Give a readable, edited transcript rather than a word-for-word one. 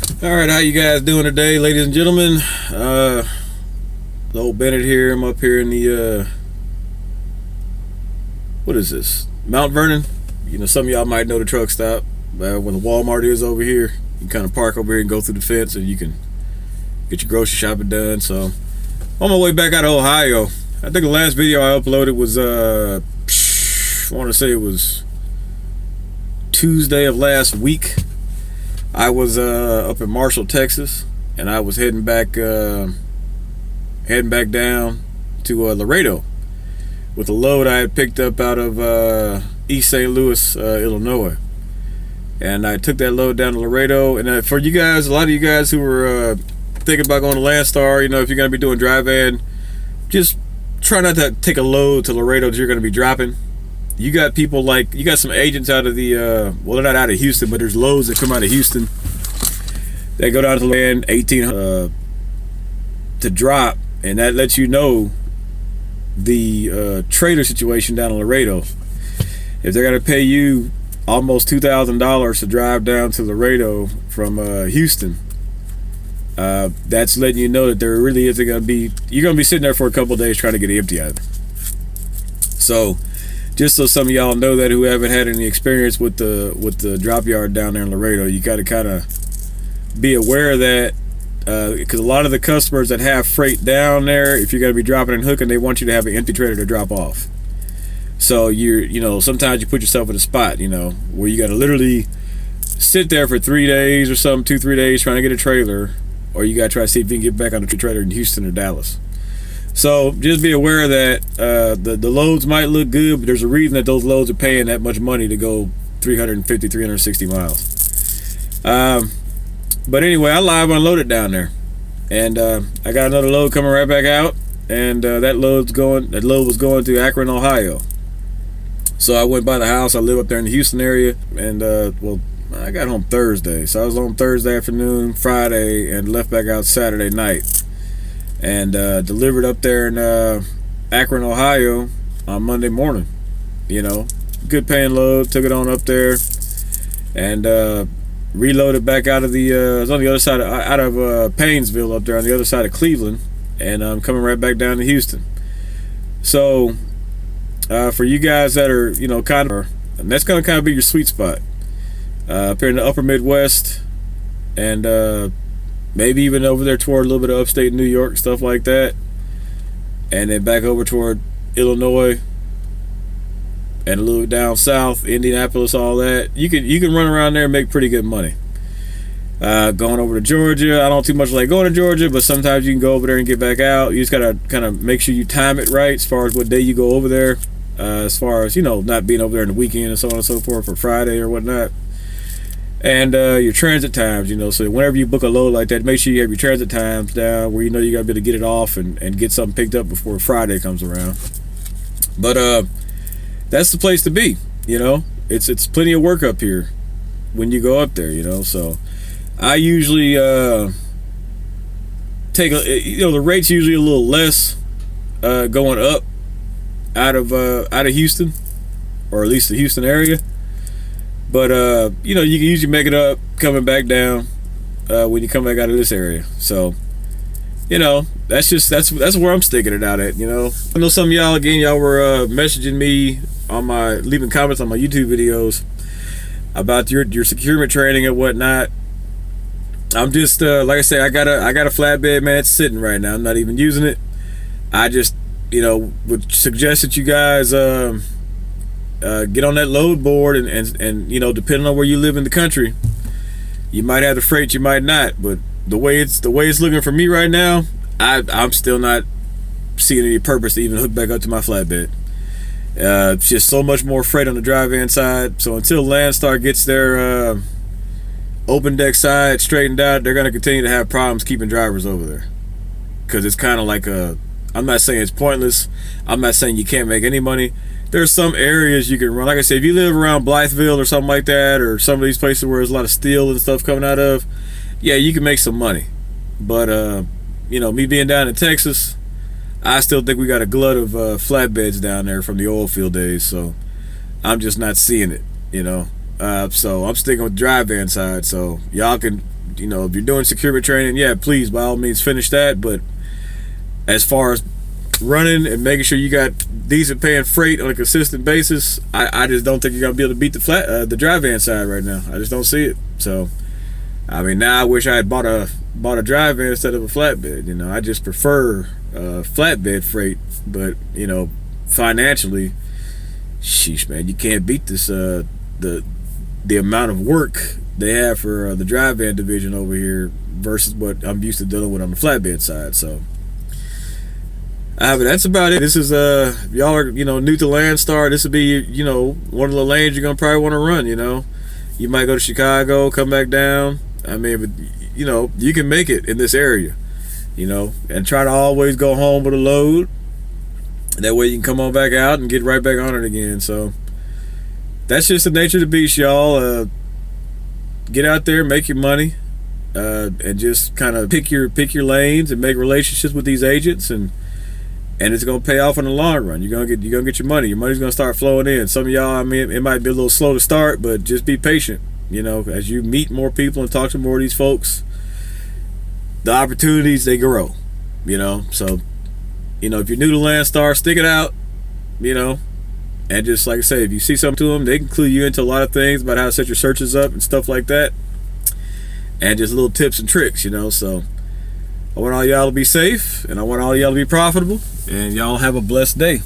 All right, how you guys doing today, ladies and gentlemen? Old Bennett here. I'm up here in the what is this? Mount Vernon. You know, some of y'all might know the truck stop where the Walmart is over here. You can kind of park over here and go through the fence, and you can get your grocery shopping done. So, on my way back out of Ohio, I think the last video I uploaded was I want to say it was Tuesday of last week. I was up in Marshall, Texas, and I was heading back down to Laredo with a load I had picked up out of East St. Louis, Illinois. And I took that load down to Laredo. And for you guys, a lot of you guys who were thinking about going to Landstar, you know, if you're going to be doing dry van, just try not to take a load to Laredo that you're going to be dropping. You got people you got some agents out of the, well, they're not out of Houston, but there's loads that come out of Houston. They go down to land 18 to drop, and that lets you know the trailer situation down in Laredo. If they're going to pay you almost $2,000 to drive down to Laredo from Houston, that's letting you know that there really isn't going to be, you're going to be sitting there for a couple of days trying to get empty out of it. So, just so some of y'all know that who haven't had any experience with the drop yard down there in Laredo, you got to kind of be aware of that, because a lot of the customers that have freight down there, if you're going to be dropping and hooking, they want you to have an empty trailer to drop off. So you know, sometimes you put yourself in a spot, you know, where you got to literally sit there for 3 days or something, 2-3 days trying to get a trailer, or you got to try to see if you can get back on the trailer in Houston or Dallas. So just be aware that the loads might look good, but there's a reason that those loads are paying that much money to go 350, 360 miles. But anyway, I live unloaded down there, and I got another load coming right back out, and that load was going to Akron, Ohio. So I went by the house. I live up there in the Houston area, and well, I got home Thursday, so I was home Thursday afternoon, Friday, and left back out Saturday night. And delivered up there in Akron, Ohio on Monday morning. You know, good paying load. Took it on up there and reloaded back out of the. It's on the other side out of Paynesville up there on the other side of Cleveland, and I'm coming right back down to Houston. So for you guys that are, you know, and that's gonna kind of be your sweet spot up here in the upper Midwest, and maybe even over there toward a little bit of upstate New York, stuff like that. And then back over toward Illinois and a little down south, Indianapolis, all that. You can run around there and make pretty good money. Going over to Georgia, I don't too much like going to Georgia, but sometimes you can go over there and get back out. You just gotta kind of make sure you time it right as far as what day you go over there. As far as, you know, not being over there in the weekend and so on and so forth for Friday or whatnot. And your transit times, you know, so whenever you book a load like that, make sure you have your transit times down where you know you gotta be able to get it off and get something picked up before Friday comes around. But that's the place to be, you know. It's plenty of work up here when you go up there, you know. So I usually take you know, the rate's usually a little less going up out of Houston, or at least the Houston area. But you know, you can usually make it up coming back down when you come back out of this area. So, you know, that's where I'm sticking it out at. You know, I know some of y'all were messaging me on leaving comments on my YouTube videos about your securement training and whatnot. I'm just like I say, I got a flatbed, man. It's sitting right now. I'm not even using it. I just, you know, would suggest that you guys get on that load board and you know, depending on where you live in the country, you might have the freight, you might not. But the way it's looking for me right now, I'm still not seeing any purpose to even hook back up to my flatbed. It's just so much more freight on the dry van side. So until Landstar gets their open deck side straightened out, they're going to continue to have problems keeping drivers over there, because it's kind of like I'm not saying it's pointless. I'm not saying you can't make any money. There's some areas you can run. Like I said, if you live around Blytheville or something like that, or some of these places where there's a lot of steel and stuff coming out of, yeah, you can make some money. But you know, me being down in Texas, I still think we got a glut of flatbeds down there from the oil field days. So I'm just not seeing it, you know. So I'm sticking with dry van side. So y'all can if you're doing security training, yeah, please by all means finish that. But as far as running and making sure you got decent paying freight on a consistent basis, I just don't think you're gonna be able to beat the dry van side right now. I just don't see it. So I mean, now I wish I had bought a dry van instead of a flatbed. I just prefer flatbed freight, but financially, sheesh, man, you can't beat this the amount of work they have for the dry van division over here versus what I'm used to dealing with on the flatbed side. So but that's about it. This is y'all are new to Landstar. This will be one of the lanes you're gonna probably want to run. You might go to Chicago, come back down. I mean, but you can make it in this area. And try to always go home with a load. That way you can come on back out and get right back on it again. So that's just the nature of the beast, y'all. Get out there, make your money, and just kind of pick your lanes and make relationships with these agents, and it's gonna pay off in the long run. You're gonna get your money. Your money's gonna start flowing in. Some of y'all, I mean, it might be a little slow to start, but just be patient. As you meet more people and talk to more of these folks, the opportunities, they grow. So if you're new to Landstar, stick it out. And just like I say, if you see something to them, they can clue you into a lot of things about how to set your searches up and stuff like that, and just little tips and tricks. So I want all y'all to be safe, and I want all y'all to be profitable, and y'all have a blessed day.